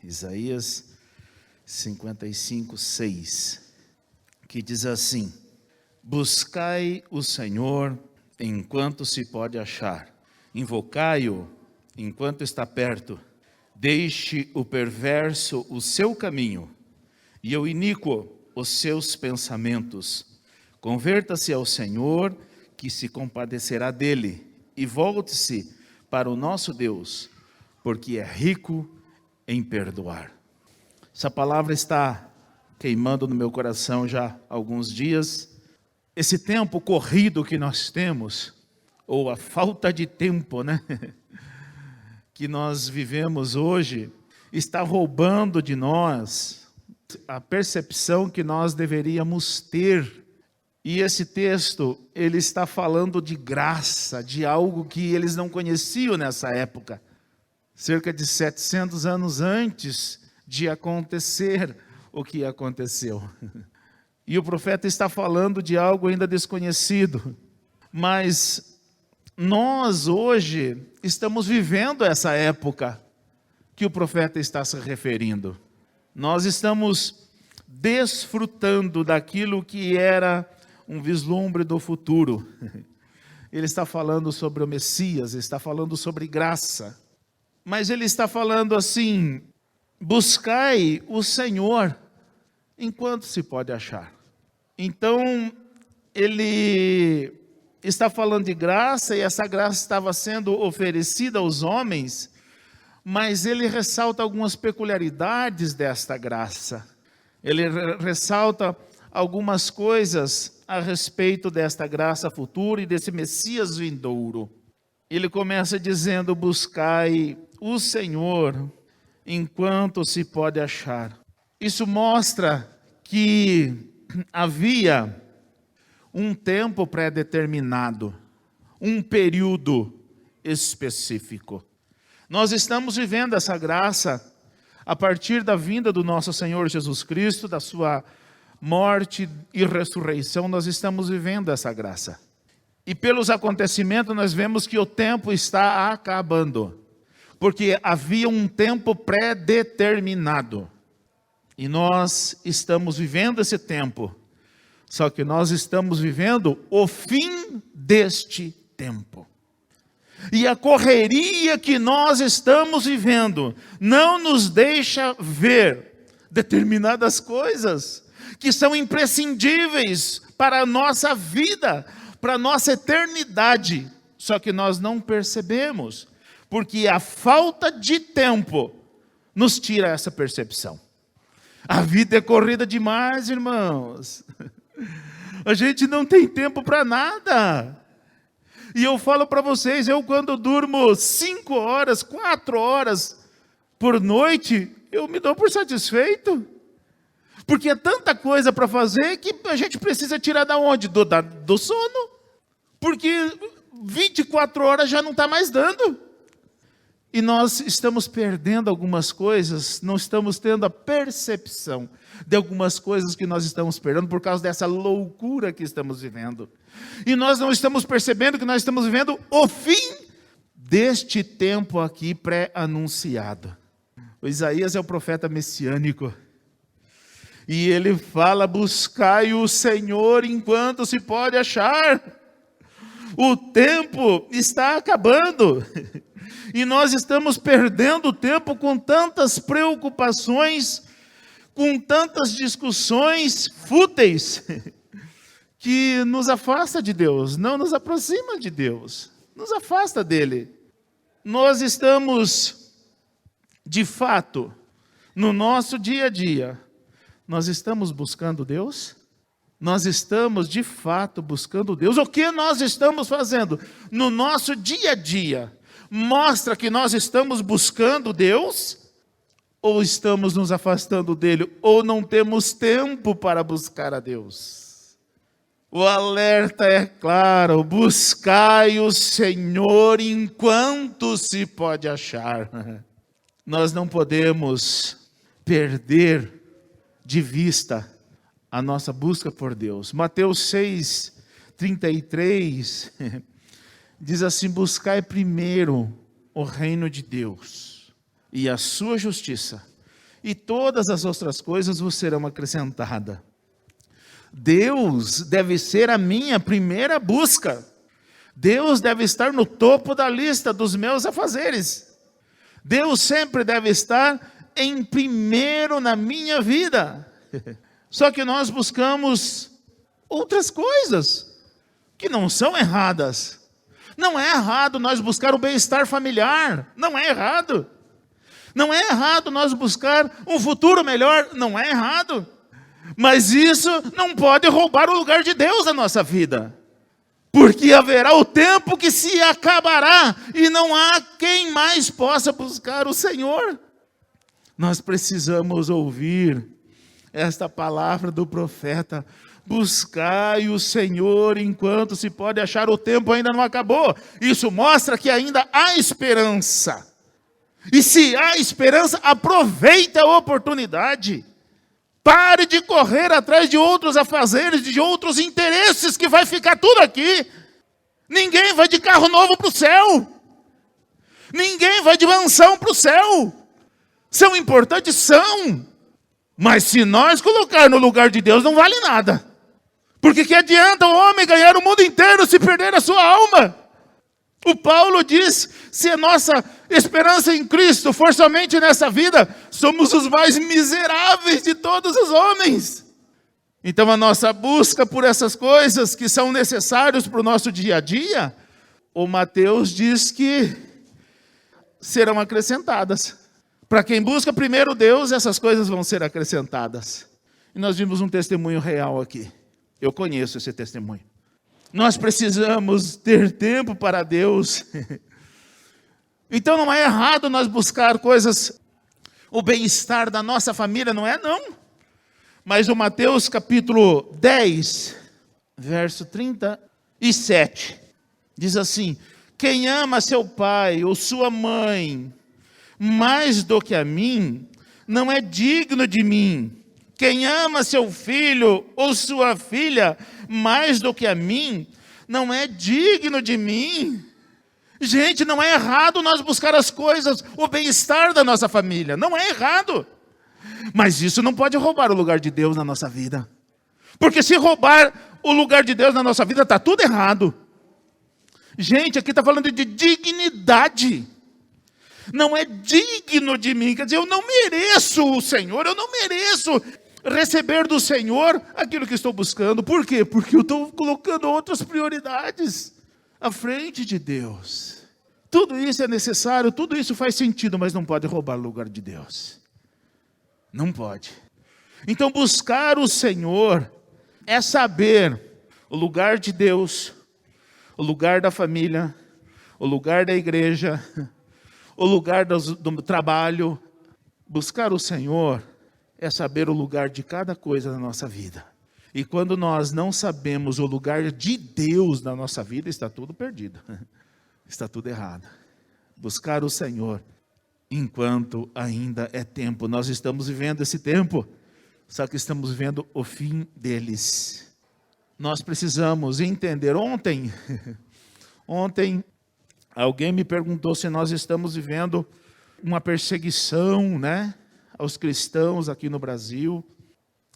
Isaías 55:6, que diz assim: buscai o Senhor enquanto se pode achar, invocai-o enquanto está perto. Deixe o perverso o seu caminho, e o iníquo os seus pensamentos. Converta-se ao Senhor, que se compadecerá dele, e volte-se para o nosso Deus, porque é rico em perdoar. Essa palavra está queimando no meu coração já há alguns dias. Esse tempo corrido que nós temos, ou a falta de tempo, que nós vivemos hoje, está roubando de nós a percepção que nós deveríamos ter. E esse texto, ele está falando de graça, de algo que eles não conheciam nessa época. Cerca de 700 anos antes de acontecer o que aconteceu. E o profeta está falando de algo ainda desconhecido. Mas nós hoje estamos vivendo essa época que o profeta está se referindo. Nós estamos desfrutando daquilo que era um vislumbre do futuro. Ele está falando sobre o Messias, está falando sobre graça. Mas ele está falando assim: buscai o Senhor enquanto se pode achar. Então, ele está falando de graça, e essa graça estava sendo oferecida aos homens, mas ele ressalta algumas peculiaridades desta graça. Ele ressalta algumas coisas a respeito desta graça futura e desse Messias vindouro. Ele começa dizendo: buscai o Senhor enquanto se pode achar. Isso mostra que havia um tempo pré-determinado, um período específico. Nós estamos vivendo essa graça a partir da vinda do nosso Senhor Jesus Cristo, da sua morte e ressurreição. Nós estamos vivendo essa graça. E pelos acontecimentos nós vemos que o tempo está acabando, porque havia um tempo pré-determinado. E nós estamos vivendo esse tempo, só que nós estamos vivendo o fim deste tempo. E a correria que nós estamos vivendo não nos deixa ver determinadas coisas que são imprescindíveis para a nossa vida, para a nossa eternidade. Só que nós não percebemos, porque a falta de tempo nos tira essa percepção. A vida é corrida demais, irmãos. A gente não tem tempo para nada. E eu falo para vocês, eu quando durmo 5 horas, 4 horas por noite, eu me dou por satisfeito. Porque é tanta coisa para fazer que a gente precisa tirar da onde? Do sono. Porque 24 horas já não está mais dando. E nós estamos perdendo algumas coisas, não estamos tendo a percepção de algumas coisas que nós estamos perdendo por causa dessa loucura que estamos vivendo. E nós não estamos percebendo que nós estamos vivendo o fim deste tempo aqui pré-anunciado. O Isaías é o profeta messiânico. E ele fala: buscai o Senhor enquanto se pode achar. O tempo está acabando. E nós estamos perdendo tempo com tantas preocupações, com tantas discussões fúteis, que nos afasta de Deus, não nos aproxima de Deus, nos afasta dele. Nós estamos, de fato, no nosso dia a dia, nós estamos buscando Deus? Nós estamos, de fato, buscando Deus? O que nós estamos fazendo no nosso dia a dia mostra que nós estamos buscando Deus? Ou estamos nos afastando dele? Ou não temos tempo para buscar a Deus? O alerta é claro: buscai o Senhor enquanto se pode achar. Nós não podemos perder de vista a nossa busca por Deus. Mateus 6:33 diz assim: buscai primeiro o reino de Deus e a sua justiça, e todas as outras coisas vos serão acrescentadas. Deus deve ser a minha primeira busca. Deus deve estar no topo da lista dos meus afazeres. Deus sempre deve estar em primeiro na minha vida. Só que nós buscamos outras coisas que não são erradas. Não é errado nós buscar o bem-estar familiar. Não é errado. Não é errado nós buscar um futuro melhor. Não é errado. Mas isso não pode roubar o lugar de Deus na nossa vida. Porque haverá o tempo que se acabará e não há quem mais possa buscar o Senhor. Nós precisamos ouvir esta palavra do profeta: buscai o Senhor enquanto se pode achar, o tempo ainda não acabou. Isso mostra que ainda há esperança. E se há esperança, aproveite a oportunidade. Pare de correr atrás de outros afazeres, de outros interesses, que vai ficar tudo aqui. Ninguém vai de carro novo para o céu. Ninguém vai de mansão para o céu. São importantes? São. Mas se nós colocar no lugar de Deus, não vale nada. Porque que adianta o homem ganhar o mundo inteiro se perder a sua alma? O Paulo diz: se a nossa esperança em Cristo for somente nessa vida, somos os mais miseráveis de todos os homens. Então a nossa busca por essas coisas que são necessárias para o nosso dia a dia, o Mateus diz que serão acrescentadas. Para quem busca primeiro Deus, essas coisas vão ser acrescentadas. E nós vimos um testemunho real aqui. Eu conheço esse testemunho. Nós precisamos ter tempo para Deus. Então não é errado nós buscar coisas, o bem-estar da nossa família, não é não. Mas o Mateus capítulo 10, verso 37, diz assim: quem ama seu pai ou sua mãe mais do que a mim, não é digno de mim. Quem ama seu filho ou sua filha mais do que a mim, não é digno de mim. Gente, não é errado nós buscar as coisas, o bem-estar da nossa família. Não é errado. Mas isso não pode roubar o lugar de Deus na nossa vida. Porque se roubar o lugar de Deus na nossa vida, está tudo errado. Gente, aqui está falando de dignidade. Não é digno de mim. Quer dizer, eu não mereço o Senhor, eu não mereço receber do Senhor aquilo que estou buscando. Por quê? Porque eu estou colocando outras prioridades à frente de Deus. Tudo isso é necessário, tudo isso faz sentido, mas não pode roubar o lugar de Deus. Não pode. Então buscar o Senhor é saber o lugar de Deus, o lugar da família, o lugar da igreja, o lugar do trabalho. Buscar o Senhor é saber o lugar de cada coisa na nossa vida. E quando nós não sabemos o lugar de Deus na nossa vida, está tudo perdido. Está tudo errado. Buscar o Senhor enquanto ainda é tempo. Nós estamos vivendo esse tempo, só que estamos vivendo o fim deles. Nós precisamos entender. Ontem, alguém me perguntou se nós estamos vivendo uma perseguição, aos cristãos aqui no Brasil.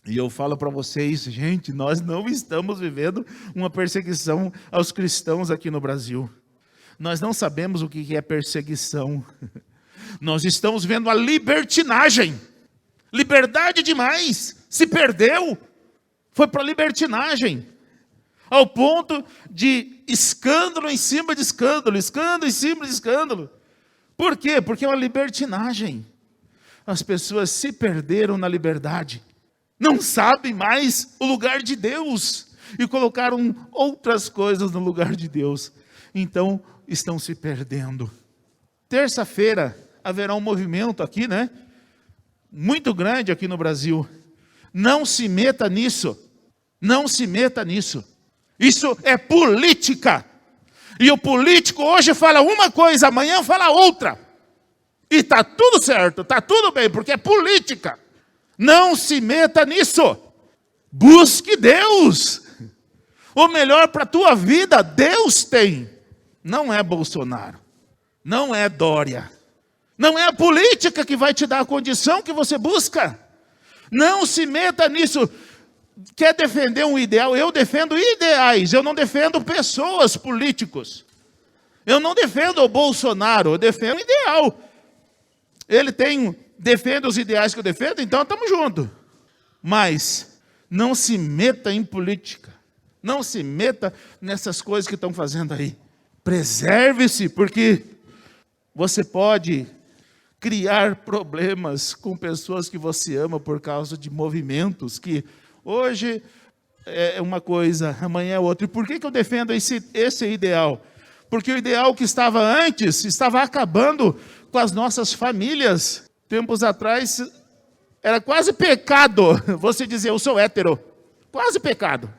E eu falo para vocês, gente, nós não estamos vivendo uma perseguição aos cristãos aqui no Brasil. Nós não sabemos o que é perseguição. Nós estamos vendo a libertinagem. Liberdade demais. Se perdeu. Foi para a libertinagem. Ao ponto de escândalo em cima de escândalo. Escândalo em cima de escândalo. Por quê? Porque é uma libertinagem. As pessoas se perderam na liberdade. Não sabem mais o lugar de Deus. E colocaram outras coisas no lugar de Deus. Então, estão se perdendo. Terça-feira haverá um movimento aqui, muito grande aqui no Brasil. Não se meta nisso. Não se meta nisso. Isso é política. E o político hoje fala uma coisa, amanhã fala outra. E está tudo certo, está tudo bem, porque é política. Não se meta nisso. Busque Deus. O melhor para a tua vida, Deus tem. Não é Bolsonaro. Não é Dória. Não é a política que vai te dar a condição que você busca. Não se meta nisso. Quer defender um ideal? Eu defendo ideais, eu não defendo pessoas, políticos. Eu não defendo o Bolsonaro, eu defendo o ideal. Ele defende os ideais que eu defendo, então estamos juntos. Mas não se meta em política. Não se meta nessas coisas que estão fazendo aí. Preserve-se, porque você pode criar problemas com pessoas que você ama por causa de movimentos que hoje é uma coisa, amanhã é outra. E por que eu defendo esse ideal? Porque o ideal que estava antes estava acabando com as nossas famílias. Tempos atrás era quase pecado você dizer eu sou hétero. Quase pecado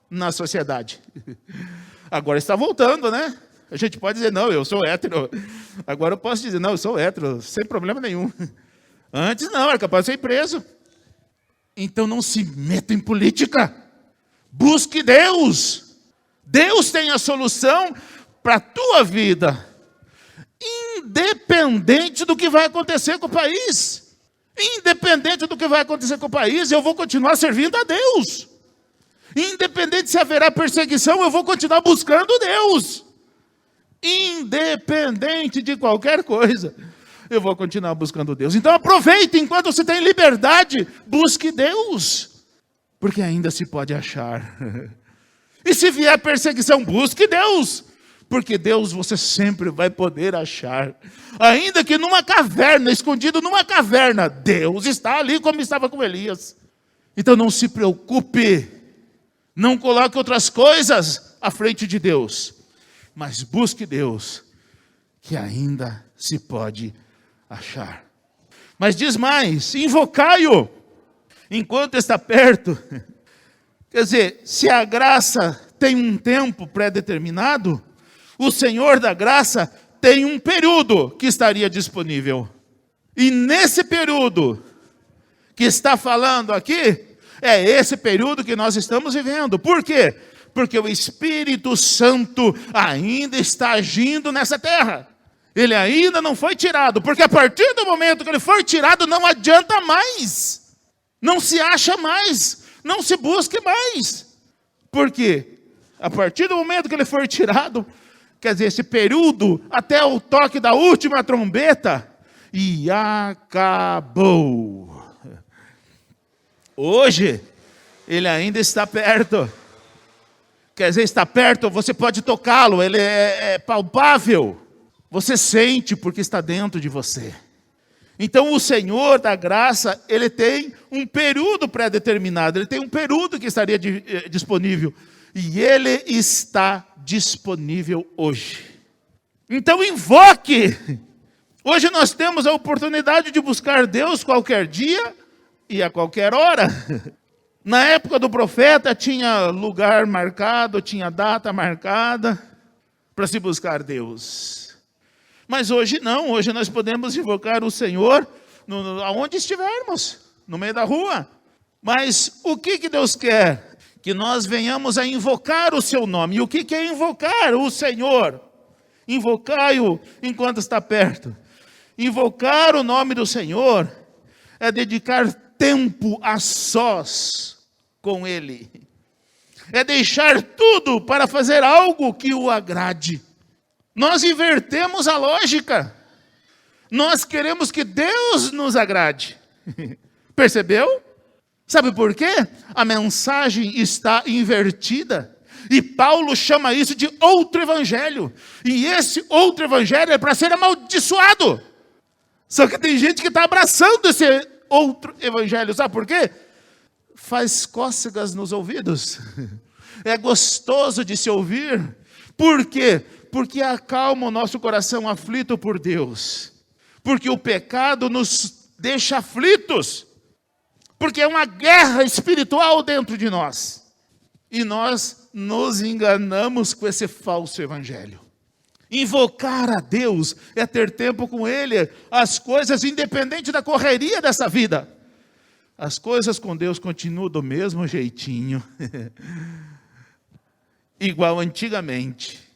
na sociedade. Agora está voltando, né? A gente pode dizer, não, eu sou hétero. Agora eu posso dizer, não, eu sou hétero, sem problema nenhum. Antes não, era capaz de ser preso. Então não se meta em política. Busque Deus. Deus tem a solução para a tua vida. Independente do que vai acontecer com o país. Independente do que vai acontecer com o país, eu vou continuar servindo a Deus. Independente se haverá perseguição, eu vou continuar buscando Deus. Independente de qualquer coisa, eu vou continuar buscando Deus. Então aproveite enquanto você tem liberdade, busque Deus, porque ainda se pode achar. E se vier perseguição, busque Deus, porque Deus você sempre vai poder achar. Ainda que numa caverna, escondido numa caverna, Deus está ali como estava com Elias. Então não se preocupe, não coloque outras coisas à frente de Deus. Mas busque Deus, que ainda se pode achar. Mas diz mais, invocai-o, enquanto está perto. Quer dizer, se a graça tem um tempo pré-determinado, o Senhor da graça tem um período que estaria disponível. E nesse período que está falando aqui, é esse período que nós estamos vivendo. Por quê? Porque o Espírito Santo ainda está agindo nessa terra. Ele ainda não foi tirado, porque a partir do momento que ele for tirado, não adianta mais. Não se acha mais, não se busque mais. Por quê? A partir do momento que ele for tirado, quer dizer, esse período, até o toque da última trombeta, e acabou. Hoje, ele ainda está perto. Quer dizer, está perto, você pode tocá-lo, ele é palpável. Você sente porque está dentro de você. Então o Senhor da graça, ele tem um período pré-determinado, ele tem um período que estaria disponível. E ele está disponível hoje. Então invoque. Hoje nós temos a oportunidade de buscar Deus qualquer dia e a qualquer hora. Na época do profeta tinha lugar marcado, tinha data marcada para se buscar Deus. Mas hoje não, hoje nós podemos invocar o Senhor aonde estivermos, no meio da rua. Mas o que Deus quer? Que nós venhamos a invocar o seu nome. E o que é invocar o Senhor? Invocai-o enquanto está perto. Invocar o nome do Senhor é dedicar tempo a sós com Ele. É deixar tudo para fazer algo que o agrade. Nós invertemos a lógica. Nós queremos que Deus nos agrade. Percebeu? Sabe por quê? A mensagem está invertida. E Paulo chama isso de outro evangelho. E esse outro evangelho é para ser amaldiçoado. Só que tem gente que está abraçando esse outro evangelho. Sabe por quê? Faz cócegas nos ouvidos. É gostoso de se ouvir. Por quê? Porque acalma o nosso coração aflito por Deus. Porque o pecado nos deixa aflitos. Porque é uma guerra espiritual dentro de nós. E nós nos enganamos com esse falso evangelho. Invocar a Deus é ter tempo com Ele. As coisas, independente da correria dessa vida, as coisas com Deus continuam do mesmo jeitinho. Igual antigamente.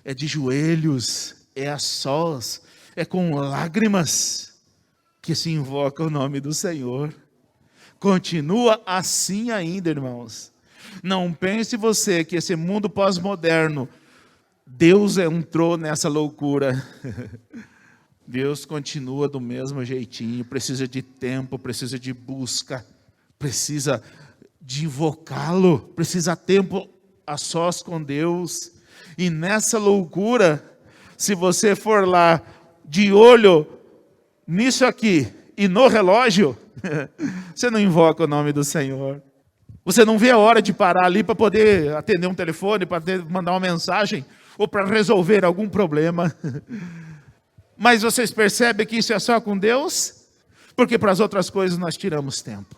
É de joelhos, é a sós, é com lágrimas que se invoca o nome do Senhor. Continua assim ainda, irmãos. Não pense você que esse mundo pós-moderno, Deus entrou nessa loucura. Deus continua do mesmo jeitinho, precisa de tempo, precisa de busca, precisa de invocá-lo, precisa de tempo a sós com Deus. E nessa loucura, se você for lá de olho nisso aqui e no relógio, você não invoca o nome do Senhor. Você não vê a hora de parar ali para poder atender um telefone, para mandar uma mensagem, ou para resolver algum problema. Mas vocês percebem que isso é só com Deus? Porque para as outras coisas nós tiramos tempo.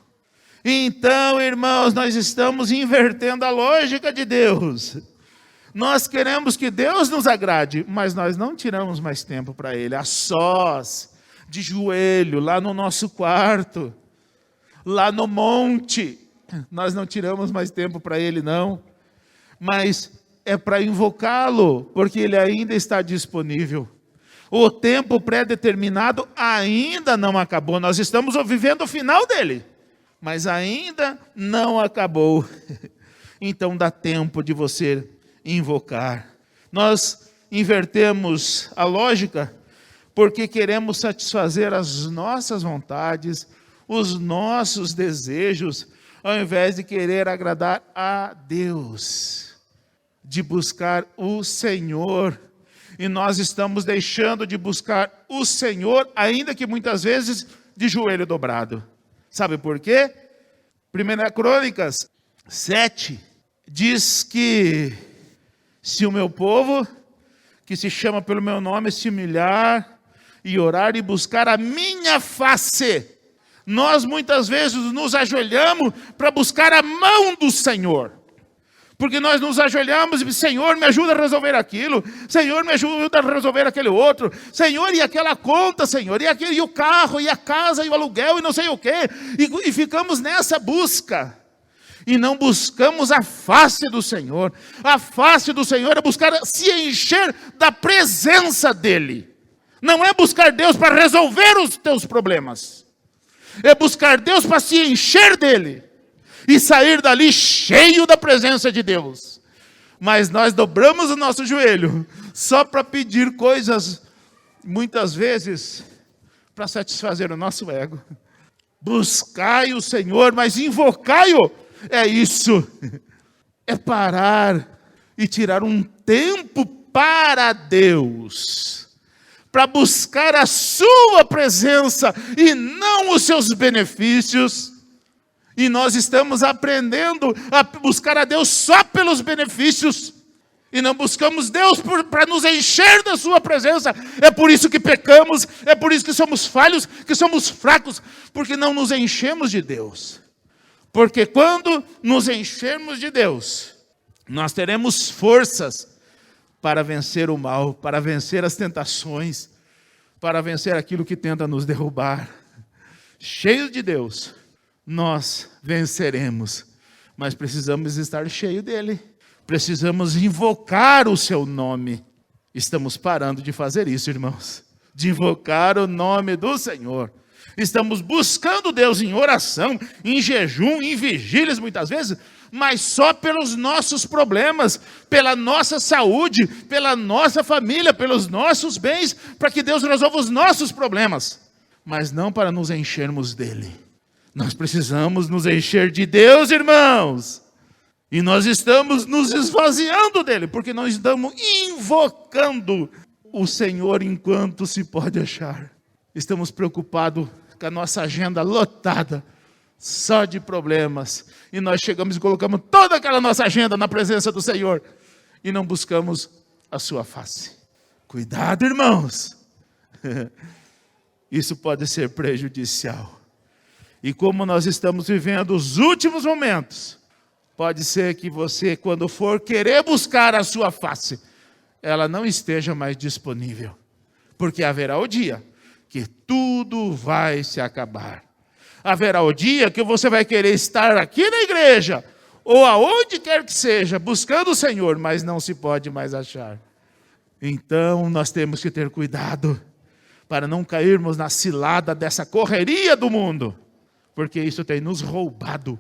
Então, irmãos, nós estamos invertendo a lógica de Deus. Nós queremos que Deus nos agrade, mas nós não tiramos mais tempo para Ele. A sós, de joelho, lá no nosso quarto, lá no monte. Nós não tiramos mais tempo para Ele, não. Mas é para invocá-lo, porque Ele ainda está disponível. O tempo pré-determinado ainda não acabou. Nós estamos vivendo o final dele, mas ainda não acabou. Então dá tempo de você invocar. Nós invertemos a lógica porque queremos satisfazer as nossas vontades, os nossos desejos, ao invés de querer agradar a Deus, de buscar o Senhor. E nós estamos deixando de buscar o Senhor, ainda que muitas vezes de joelho dobrado. Sabe por quê? 1 Crônicas 7 diz que se o meu povo, que se chama pelo meu nome, se humilhar e orar e buscar a minha face, nós muitas vezes nos ajoelhamos para buscar a mão do Senhor. Porque nós nos ajoelhamos e Senhor, me ajuda a resolver aquilo. Senhor, me ajuda a resolver aquele outro. Senhor, e aquela conta, Senhor, e o carro, e a casa, e o aluguel, e não sei o quê. E ficamos nessa busca. E não buscamos a face do Senhor. A face do Senhor é buscar se encher da presença dEle. Não é buscar Deus para resolver os teus problemas. É buscar Deus para se encher dEle. E sair dali cheio da presença de Deus. Mas nós dobramos o nosso joelho só para pedir coisas, muitas vezes, para satisfazer o nosso ego. Buscai o Senhor, mas invocai-o. É isso. É parar e tirar um tempo para Deus. Para buscar a sua presença e não os seus benefícios. E nós estamos aprendendo a buscar a Deus só pelos benefícios. E não buscamos Deus para nos encher da sua presença. É por isso que pecamos, é por isso que somos falhos, que somos fracos. Porque não nos enchemos de Deus. Porque quando nos enchermos de Deus, nós teremos forças para vencer o mal, para vencer as tentações, para vencer aquilo que tenta nos derrubar. Cheios de Deus, nós venceremos, mas precisamos estar cheios dele, precisamos invocar o seu nome. Estamos parando de fazer isso, irmãos, de invocar o nome do Senhor. Estamos buscando Deus em oração, em jejum, em vigílias muitas vezes, mas só pelos nossos problemas, pela nossa saúde, pela nossa família, pelos nossos bens, para que Deus resolva os nossos problemas, mas não para nos enchermos dele. Nós precisamos nos encher de Deus, irmãos. E nós estamos nos esvaziando dele, porque nós estamos invocando o Senhor enquanto se pode achar. Estamos preocupados com a nossa agenda lotada, só de problemas. E nós chegamos e colocamos toda aquela nossa agenda na presença do Senhor. E não buscamos a sua face. Cuidado, irmãos. Isso pode ser prejudicial. E como nós estamos vivendo os últimos momentos, pode ser que você, quando for querer buscar a sua face, ela não esteja mais disponível. Porque haverá o dia que tudo vai se acabar. Haverá o dia que você vai querer estar aqui na igreja, ou aonde quer que seja, buscando o Senhor, mas não se pode mais achar. Então nós temos que ter cuidado, para não cairmos na cilada dessa correria do mundo, porque isso tem nos roubado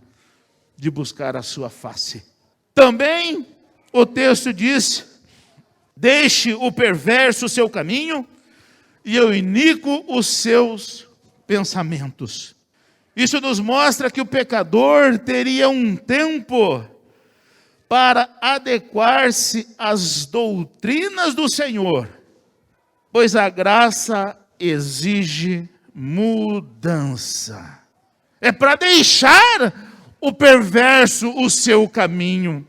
de buscar a sua face. Também o texto diz: deixe o perverso o seu caminho e o iníquo os seus pensamentos. Isso nos mostra que o pecador teria um tempo para adequar-se às doutrinas do Senhor, pois a graça exige mudança. É para deixar o perverso o seu caminho.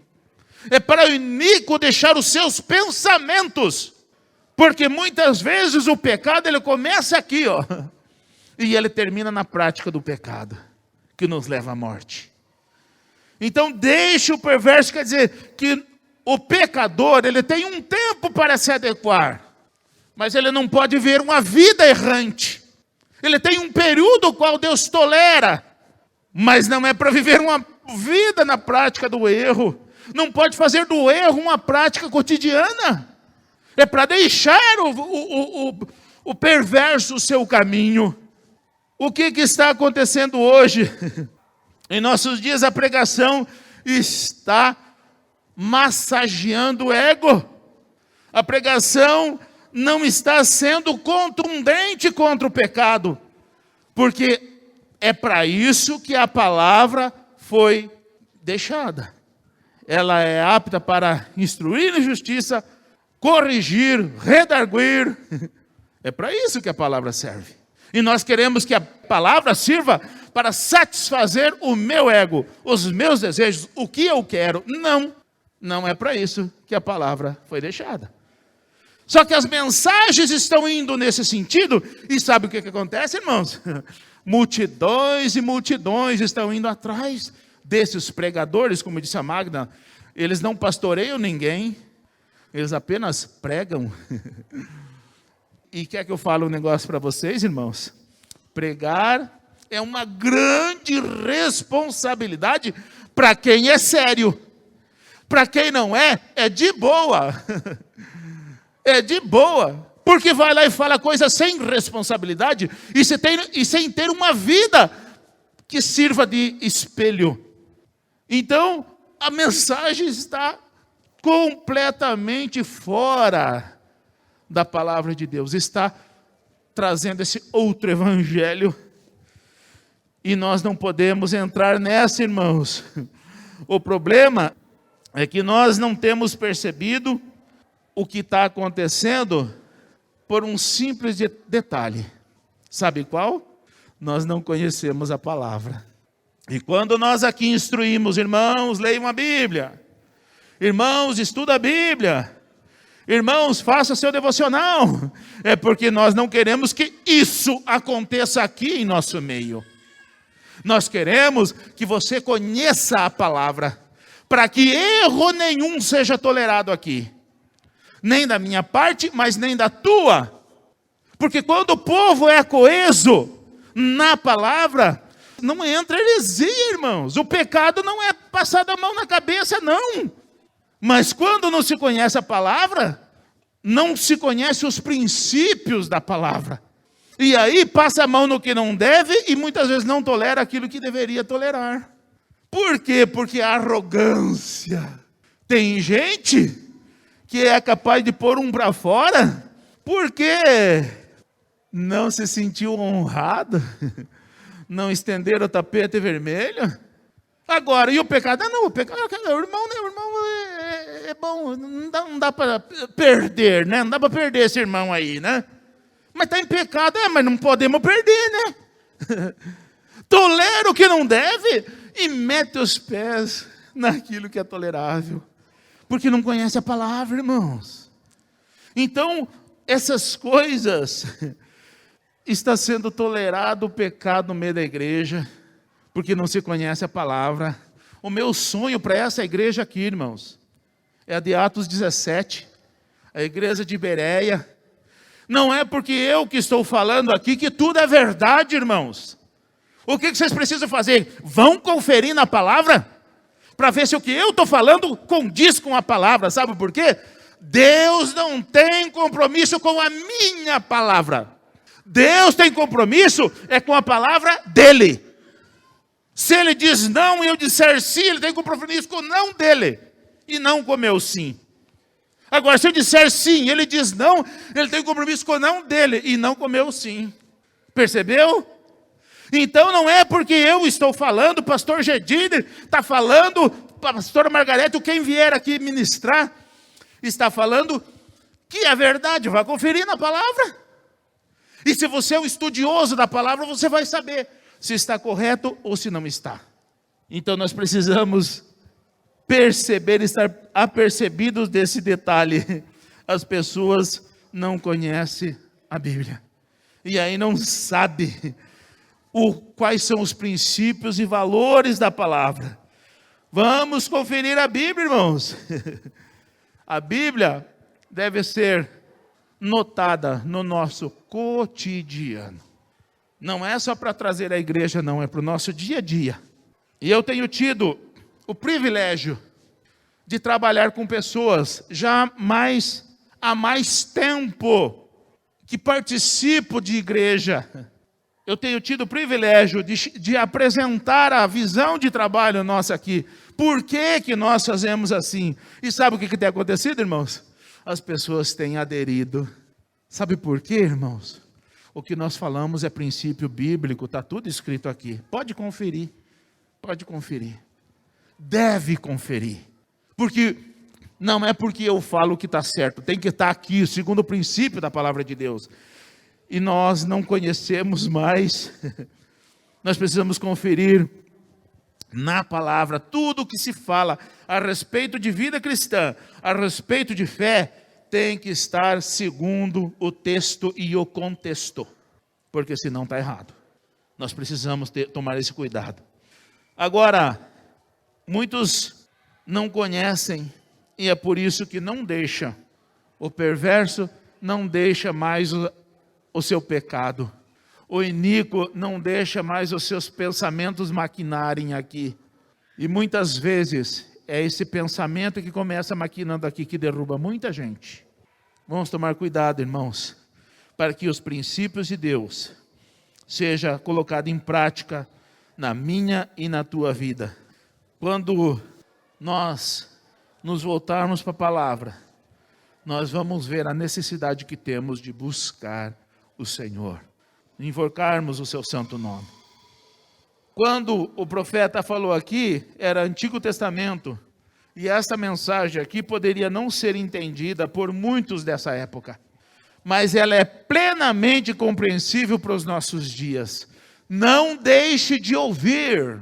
É para o iníquo deixar os seus pensamentos. Porque muitas vezes o pecado ele começa aqui, ó, e ele termina na prática do pecado, que nos leva à morte. Então deixe o perverso, quer dizer que o pecador ele tem um tempo para se adequar, mas ele não pode viver uma vida errante. Ele tem um período o qual Deus tolera, mas não é para viver uma vida na prática do erro. Não pode fazer do erro uma prática cotidiana. É para deixar o perverso o seu caminho. O que está acontecendo hoje? Em nossos dias a pregação está massageando o ego. A pregação não está sendo contundente contra o pecado, porque é para isso que a palavra foi deixada. Ela é apta para instruir em justiça, corrigir, redarguir. É para isso que a palavra serve. E nós queremos que a palavra sirva para satisfazer o meu ego, os meus desejos, o que eu quero. Não é para isso que a palavra foi deixada. Só que as mensagens estão indo nesse sentido, e sabe o que acontece, irmãos? Multidões e multidões estão indo atrás desses pregadores, como disse a Magda. Eles não pastoreiam ninguém, eles apenas pregam. E quer que eu fale um negócio para vocês, irmãos? Pregar é uma grande responsabilidade para quem é sério. Para quem não é, é de boa. É de boa. Porque vai lá e fala coisas sem responsabilidade e sem ter uma vida que sirva de espelho. Então, a mensagem está completamente fora da palavra de Deus. Está trazendo esse outro evangelho. E nós não podemos entrar nessa, irmãos. O problema é que nós não temos percebido o que está acontecendo por um simples detalhe. Sabe qual? Nós não conhecemos a palavra. E quando nós aqui instruímos, irmãos, leiam a Bíblia. Irmãos, estuda a Bíblia. Irmãos, faça seu devocional. É porque nós não queremos que isso aconteça aqui em nosso meio. Nós queremos que você conheça a palavra, para que erro nenhum seja tolerado aqui. Nem da minha parte, mas nem da tua. Porque quando o povo é coeso na palavra, não entra heresia, irmãos. O pecado não é passado a mão na cabeça, não. Mas quando não se conhece a palavra, não se conhece os princípios da palavra. E aí passa a mão no que não deve e muitas vezes não tolera aquilo que deveria tolerar. Por quê? Porque a arrogância. Tem gente que é capaz de pôr um para fora porque não se sentiu honrado, não estenderam o tapete vermelho. Agora, e o pecado? Não, o pecado, o irmão é bom, não dá para perder, né? Não dá para perder esse irmão aí, né? Mas está em pecado, mas não podemos perder, né? Tolera o que não deve e mete os pés naquilo que é tolerável. Porque não conhece a palavra, irmãos. Então, essas coisas, está sendo tolerado o pecado no meio da igreja, porque não se conhece a palavra. O meu sonho para essa igreja aqui, irmãos, é a de Atos 17, a igreja de Bereia. Não é porque eu que estou falando aqui que tudo é verdade, irmãos. O que vocês precisam fazer? Vão conferir na palavra, para ver se o que eu estou falando condiz com a palavra. Sabe por quê? Deus não tem compromisso com a minha palavra. Deus tem compromisso com a palavra dele. Se ele diz não e eu disser sim, ele tem compromisso com o não dele e não com o meu sim. Agora, se eu disser sim e ele diz não, ele tem compromisso com o não dele e não com o meu sim. Percebeu? Então não é porque eu estou falando, o pastor Gediner está falando, a pastora Margarete, quem vier aqui ministrar, está falando que é verdade. Vai conferir na palavra. E se você é um estudioso da palavra, você vai saber se está correto ou se não está. Então nós precisamos perceber, estar apercebidos desse detalhe. As pessoas não conhecem a Bíblia. E aí não sabem quais são os princípios e valores da palavra. Vamos conferir a Bíblia, irmãos. A Bíblia deve ser notada no nosso cotidiano. Não é só para trazer à igreja, não, é para o nosso dia a dia. E eu tenho tido o privilégio de trabalhar com pessoas há mais tempo que participo de igreja. Eu tenho tido o privilégio de apresentar a visão de trabalho nossa aqui. Por que nós fazemos assim? E sabe o que tem acontecido, irmãos? As pessoas têm aderido. Sabe por quê, irmãos? O que nós falamos é princípio bíblico, está tudo escrito aqui. Pode conferir, deve conferir. Porque não é porque eu falo que está certo, tem que estar aqui, segundo o princípio da palavra de Deus. E nós não conhecemos mais, nós precisamos conferir na palavra tudo o que se fala a respeito de vida cristã, a respeito de fé, tem que estar segundo o texto e o contexto, porque senão está errado. Nós precisamos tomar esse cuidado. Agora, muitos não conhecem, e é por isso que não deixa, o perverso não deixa mais o seu pecado, o iníquo não deixa mais os seus pensamentos maquinarem aqui, e muitas vezes é esse pensamento que começa maquinando aqui, que derruba muita gente. Vamos tomar cuidado, irmãos, para que os princípios de Deus seja colocado em prática na minha e na tua vida. Quando nós nos voltarmos para a palavra, nós vamos ver a necessidade que temos de buscar o Senhor, invocarmos o seu santo nome. Quando o profeta falou aqui, era Antigo Testamento, e essa mensagem aqui poderia não ser entendida por muitos dessa época, mas ela é plenamente compreensível para os nossos dias. Não deixe de ouvir,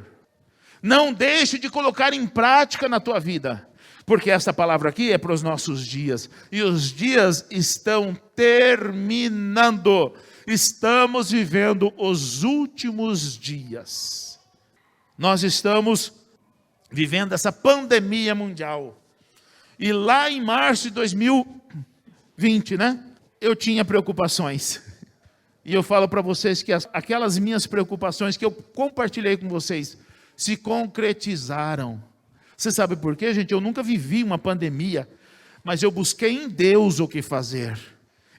não deixe de colocar em prática na tua vida, porque essa palavra aqui é para os nossos dias, e os dias estão terminando. Estamos vivendo os últimos dias. Nós estamos vivendo essa pandemia mundial. E lá em março de 2020, eu tinha preocupações. E eu falo para vocês que aquelas minhas preocupações que eu compartilhei com vocês se concretizaram. Você sabe por quê, gente? Eu nunca vivi uma pandemia, mas eu busquei em Deus o que fazer.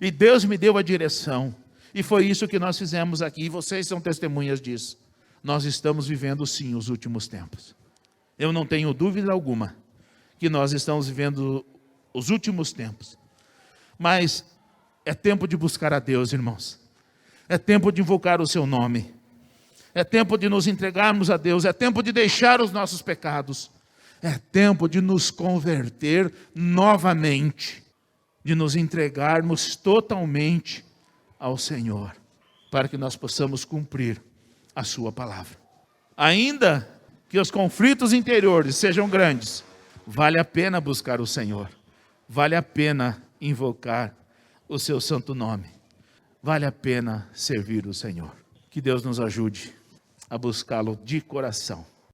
E Deus me deu a direção. E foi isso que nós fizemos aqui, e vocês são testemunhas disso. Nós estamos vivendo sim os últimos tempos. Eu não tenho dúvida alguma que nós estamos vivendo os últimos tempos. Mas é tempo de buscar a Deus, irmãos. É tempo de invocar o seu nome. É tempo de nos entregarmos a Deus. É tempo de deixar os nossos pecados. É tempo de nos converter novamente. De nos entregarmos totalmente ao Senhor, para que nós possamos cumprir a sua palavra. Ainda que os conflitos interiores sejam grandes, vale a pena buscar o Senhor, vale a pena invocar o seu santo nome, vale a pena servir o Senhor. Que Deus nos ajude a buscá-lo de coração.